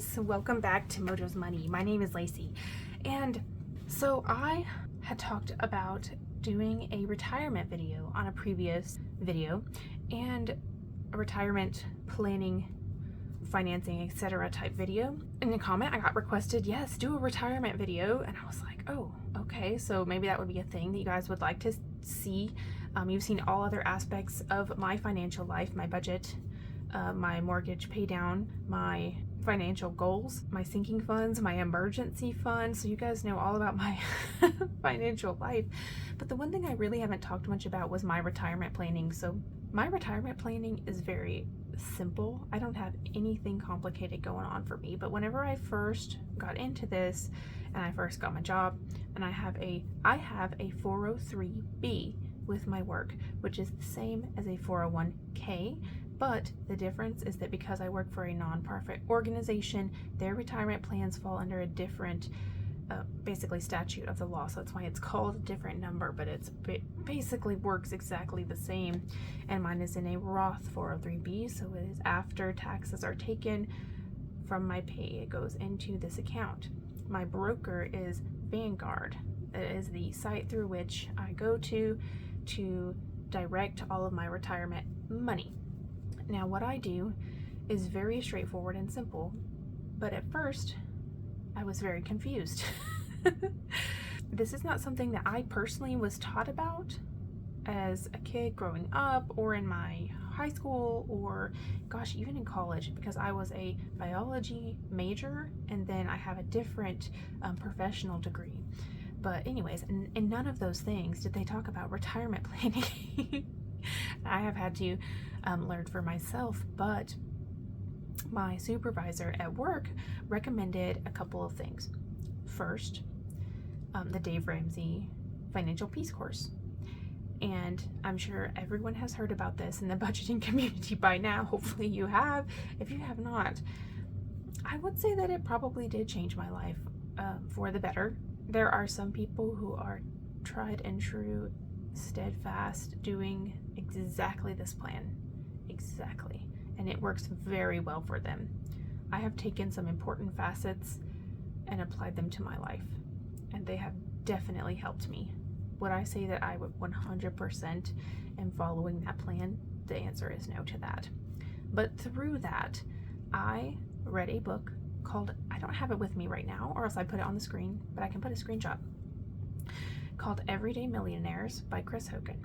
guys, welcome back to Mojo's Money. My name is Lacey, and so I had talked about doing a retirement video on a previous video, and a retirement planning, financing, etc. type video. In the comment I got requested, yes, do a retirement video, and I was like, oh, okay, so maybe that would be a thing that you guys would like to see. You've seen all other aspects of my financial life, my budget, my mortgage pay down, my financial goals, my sinking funds, my emergency fund, so you guys know all about my financial life. But the one thing I really haven't talked much about was my retirement planning. So my retirement planning is very simple. I don't have anything complicated going on for me, but whenever I first got into this and I first got my job, and I have a 403b with my work, which is the same as a 401k. But the difference is that because I work for a nonprofit organization, their retirement plans fall under a different, basically statute of the law. So that's why it's called a different number, but it basically works exactly the same. And mine is in a Roth 403b, so it is after taxes are taken from my pay. It goes into this account. My broker is Vanguard. It is the site through which I go to direct all of my retirement money. Now, what I do is very straightforward and simple, but at first I was very confused. This is not something that I personally was taught about as a kid growing up, or in my high school, or gosh, even in college, because I was a biology major and then I have a different professional degree. But anyways, in none of those things did they talk about retirement planning. I have had to learn for myself, but my supervisor at work recommended a couple of things. First, the Dave Ramsey Financial Peace course. And I'm sure everyone has heard about this in the budgeting community by now. Hopefully you have. If you have not, I would say that it probably did change my life for the better. There are some people who are tried and true, steadfast, doing exactly this plan. Exactly. And it works very well for them. I have taken some important facets and applied them to my life, and they have definitely helped me. Would I say that I would 100% am following that plan? The answer is no to that. But through that, I read a book called, I don't have it with me right now, or else I put it on the screen, but I can put a screenshot, called Everyday Millionaires by Chris Hogan.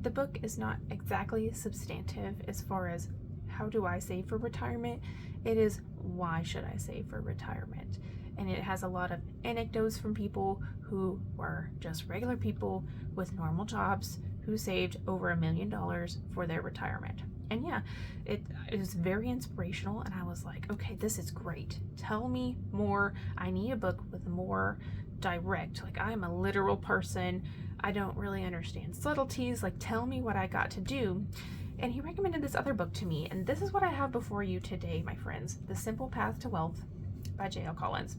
The book is not exactly substantive as far as how do I save for retirement. It is why should I save for retirement. And it has a lot of anecdotes from people who were just regular people with normal jobs who saved over $1 million for their retirement. And yeah, it is very inspirational, and I was like, okay, this is great. Tell me more. I need a book with more direct, like I'm a literal person. I don't really understand subtleties. Like, tell me what I got to do. And he recommended this other book to me, and this is what I have before you today, my friends. The Simple Path to Wealth by J.L. Collins,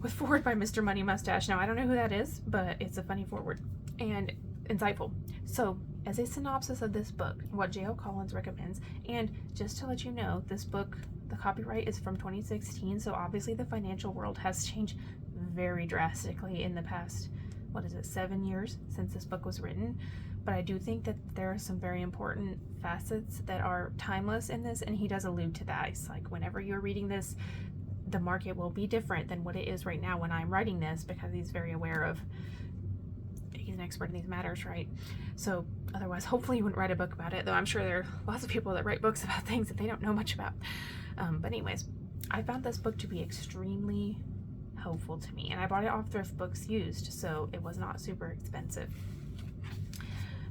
with foreword by Mr. Money Mustache. Now, I don't know who that is, but it's a funny foreword and insightful. So, as a synopsis of this book, what J.L. Collins recommends, and just to let you know, this book, the copyright is from 2016, so obviously the financial world has changed very drastically in the past, 7 years since this book was written. But I do think that there are some very important facets that are timeless in this, and he does allude to that. It's like, whenever you're reading this, the market will be different than what it is right now when I'm writing this, because he's very aware of, he's an expert in these matters, right? So otherwise, hopefully he wouldn't write a book about it, though I'm sure there are lots of people that write books about things that they don't know much about. But anyways, I found this book to be extremely helpful to me, and I bought it off Thrift Books used, so it was not super expensive.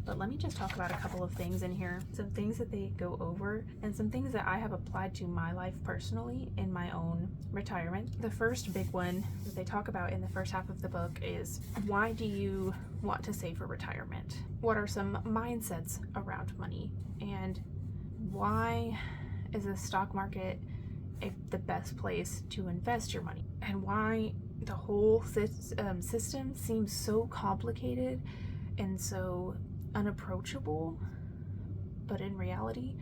But let me just talk about a couple of things in here, some things that they go over, and some things that I have applied to my life personally in my own retirement. The first big one that they talk about in the first half of the book is, why do you want to save for retirement? What are some mindsets around money? And why is the stock market the best place to invest your money? And why the whole system seems so complicated and so unapproachable, but in reality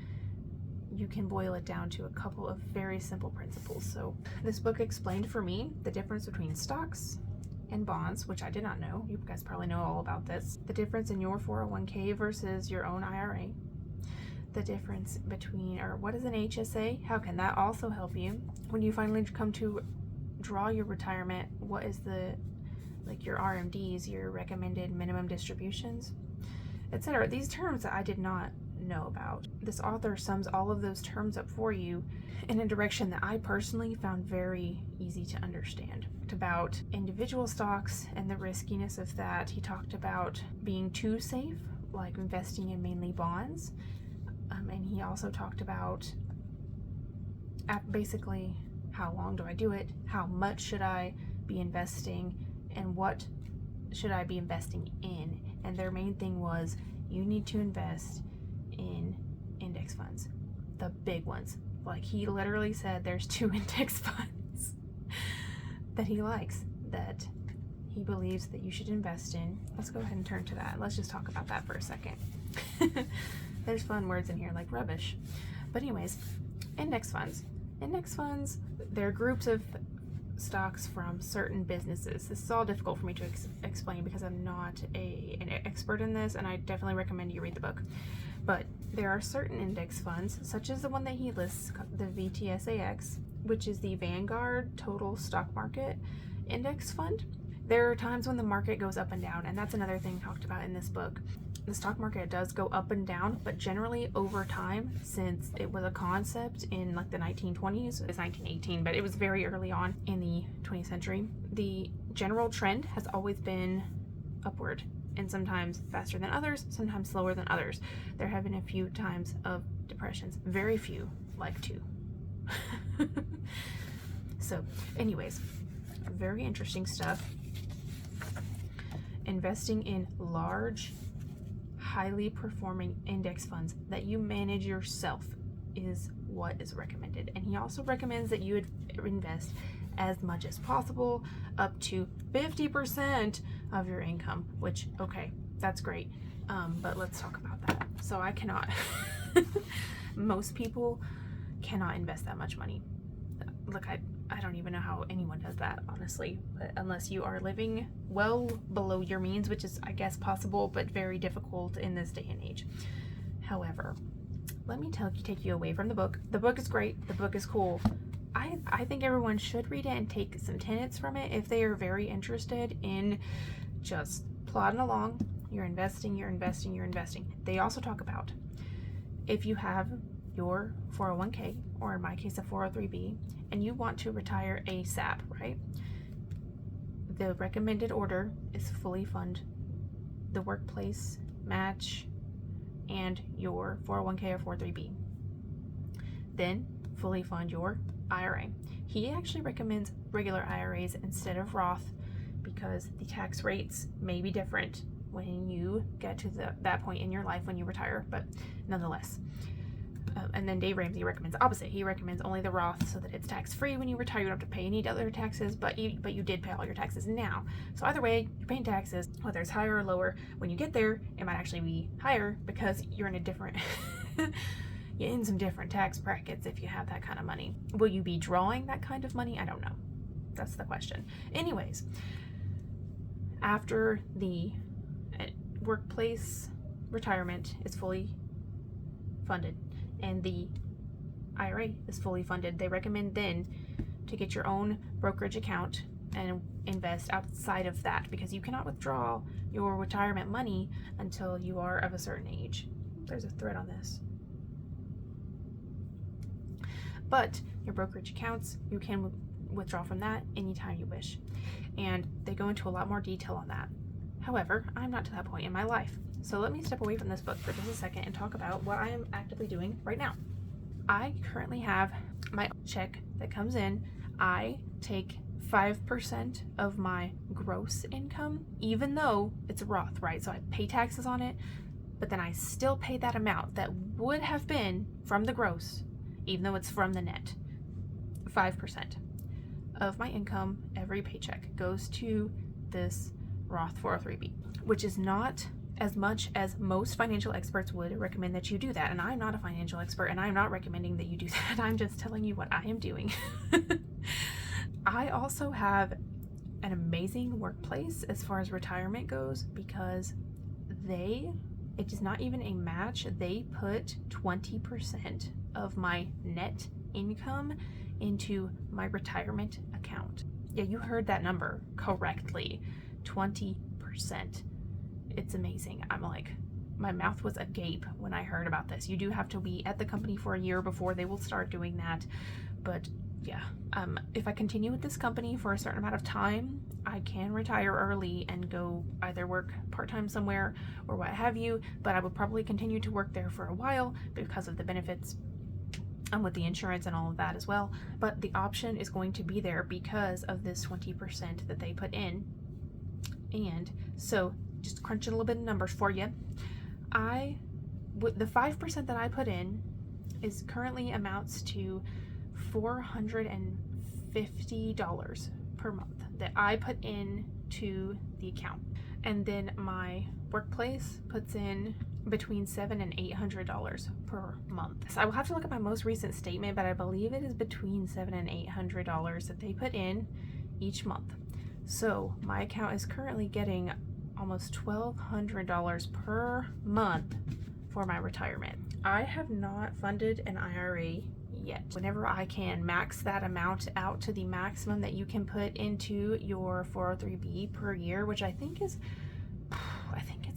you can boil it down to a couple of very simple principles. So this book explained for me the difference between stocks and bonds, which I did not know. You guys probably know all about this. The difference in your 401k versus your own IRA. The difference between, or what is an HSA? How can that also help you? When you finally come to draw your retirement, what is the, like your RMDs, your recommended minimum distributions, etc. These terms that I did not know about. This author sums all of those terms up for you in a direction that I personally found very easy to understand. About individual stocks and the riskiness of that. He talked about being too safe, like investing in mainly bonds. And he also talked about basically how long do I do it, how much should I be investing, and what should I be investing in. And their main thing was you need to invest in index funds, the big ones. Like he literally said there's 2 index funds that he likes, that he believes that you should invest in. Let's go ahead and turn to that. Let's just talk about that for a second. There's fun words in here like rubbish. But anyways, index funds. Index funds, they're groups of stocks from certain businesses. This is all difficult for me to explain because I'm not an expert in this, and I definitely recommend you read the book. But there are certain index funds, such as the one that he lists, the VTSAX, which is the Vanguard Total Stock Market Index Fund. There are times when the market goes up and down, and that's another thing talked about in this book. The stock market does go up and down, but generally over time, since it was a concept in like the 1920s, it's 1918, but it was very early on in the 20th century, the general trend has always been upward, and sometimes faster than others, sometimes slower than others. There have been a few times of depressions, very few, like 2. So anyways, very interesting stuff. Investing in large, highly performing index funds that you manage yourself is what is recommended. And he also recommends that you invest as much as possible, up to 50% of your income, which, okay, that's great. But let's talk about that. So I cannot, most people cannot invest that much money. Look, I don't even know how anyone does that, honestly, but unless you are living well below your means, which is, I guess, possible, but very difficult in this day and age. However, let me take you away from the book. The book is great. The book is cool. I think everyone should read it and take some tenets from it if they are very interested in just plodding along. You're investing, you're investing, you're investing. They also talk about if you have your 401k, or in my case a 403b, and you want to retire ASAP, right? The recommended order is fully fund the workplace match and your 401k or 403b. Then fully fund your IRA. He actually recommends regular IRAs instead of Roth because the tax rates may be different when you get to that point in your life when you retire, but nonetheless. And then Dave Ramsey recommends the opposite. He recommends only the Roth so that it's tax-free when you retire. You don't have to pay any other taxes, but you did pay all your taxes now. So either way, you're paying taxes, whether it's higher or lower. When you get there, it might actually be higher because you're in a different, you're in some different tax brackets if you have that kind of money. Will you be drawing that kind of money? I don't know. That's the question. Anyways, after the workplace retirement is fully funded and the IRA is fully funded, they recommend then to get your own brokerage account and invest outside of that because you cannot withdraw your retirement money until you are of a certain age. There's a thread on this. But your brokerage accounts, you can withdraw from that anytime you wish. And they go into a lot more detail on that. However, I'm not to that point in my life. So let me step away from this book for just a second and talk about what I am actively doing right now. I currently have my check that comes in. I take 5% of my gross income, even though it's a Roth, right? So I pay taxes on it, but then I still pay that amount that would have been from the gross, even though it's from the net. 5% of my income every paycheck goes to this Roth 403b, which is not as much as most financial experts would recommend that you do that. And I'm not a financial expert, and I'm not recommending that you do that. I'm just telling you what I am doing. I also have an amazing workplace as far as retirement goes, because it is not even a match. They put 20% of my net income into my retirement account. Yeah, you heard that number correctly. 20%. It's amazing. I'm like, my mouth was agape when I heard about this. You do have to be at the company for a year before they will start doing that. But yeah, if I continue with this company for a certain amount of time, I can retire early and go either work part-time somewhere or what have you, but I would probably continue to work there for a while because of the benefits with the insurance and all of that as well. But the option is going to be there because of this 20% that they put in. And so just crunching a little bit of numbers for you, the 5% that I put in is currently amounts to $450 per month that I put in to the account. And then my workplace puts in between $700 and $800 per month. So I will have to look at my most recent statement, but I believe it is between $700 and $800 that they put in each month. So my account is currently getting almost $1,200 per month for my retirement. I have not funded an IRA yet. Whenever I can max that amount out to the maximum that you can put into your 403b per year, which I think it's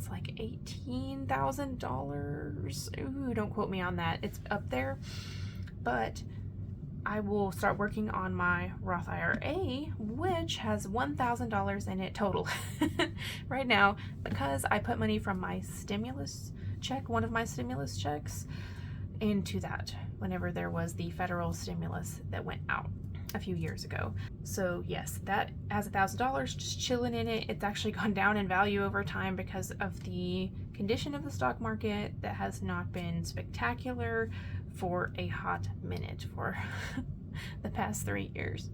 like $18,000. Ooh, don't quote me on that. It's up there. But I will start working on my Roth IRA, which has $1,000 in it total right now, because I put money from my stimulus check, one of my stimulus checks, into that whenever there was the federal stimulus that went out a few years ago. So yes, that has $1,000 just chilling in it. It's actually gone down in value over time because of the condition of the stock market that has not been spectacular for a hot minute, for the past 3 years.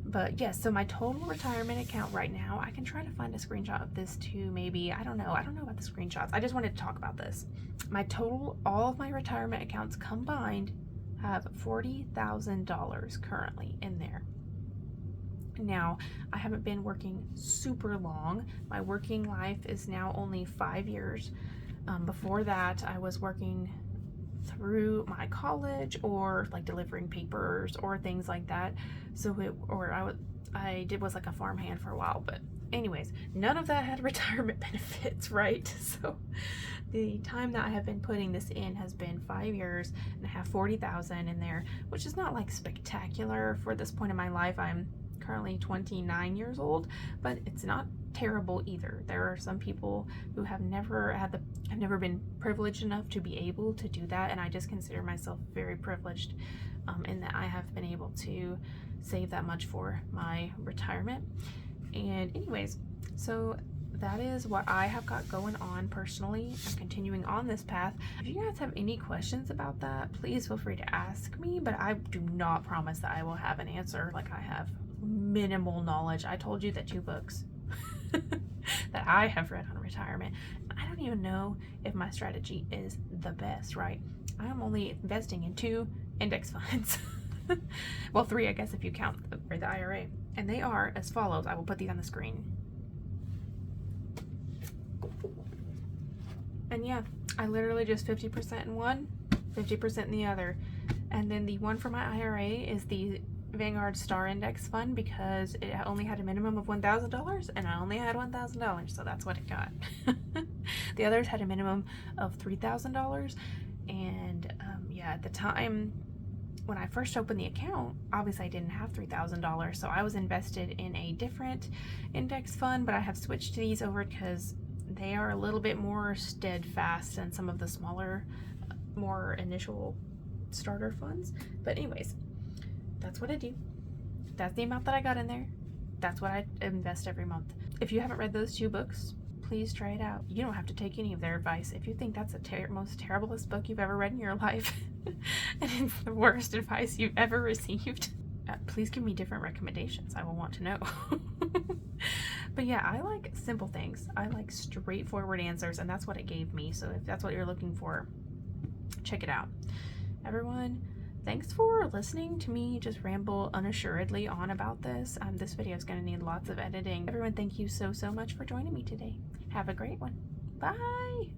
But yes, so my total retirement account right now, I can try to find a screenshot of this too, maybe. I don't know about the screenshots. I just wanted to talk about this. My total, all of my retirement accounts combined, have $40,000 currently in there. Now, I haven't been working super long. My working life is now only 5 years. Before that, I was working through my college, or like delivering papers or things like that. So I did was like a farmhand for a while, but anyways, none of that had retirement benefits, right? So the time that I have been putting this in has been 5 years, and I have 40,000 in there, which is not like spectacular for this point in my life. I'm currently 29 years old, but it's not terrible either. There are some people who have never been privileged enough to be able to do that, and I just consider myself very privileged in that I have been able to save that much for my retirement. And anyways, so that is what I have got going on personally. I'm continuing on this path. If you guys have any questions about that, please feel free to ask me, but I do not promise that I will have an answer. Like, I have minimal knowledge. I told you the 2 books that I have read on retirement. I don't even know if my strategy is the best, right? I am only investing in 2 index funds. Well, 3, I guess, if you count the IRA. And they are as follows. I will put these on the screen. And yeah, I literally just 50% in one, 50% in the other. And then the one for my IRA is the Vanguard Star Index Fund, because it only had a minimum of $1,000, and I only had $1,000, so that's what it got. The others had a minimum of $3,000, and yeah, at the time when I first opened the account, obviously I didn't have $3,000, so I was invested in a different index fund, but I have switched these over because they are a little bit more steadfast than some of the smaller, more initial starter funds. But anyways, that's what I do. That's the amount that I got in there. That's what I invest every month. If you haven't read those 2 books, please try it out. You don't have to take any of their advice. If you think that's the most terriblest book you've ever read in your life, and it's the worst advice you've ever received, Please give me different recommendations. I will want to know. But yeah, I like simple things. I like straightforward answers, and that's what it gave me. So if that's what you're looking for, check it out. Everyone, thanks for listening to me just ramble unassuredly on about this. This video is going to need lots of editing. Everyone, thank you so much for joining me today. Have a great one. Bye.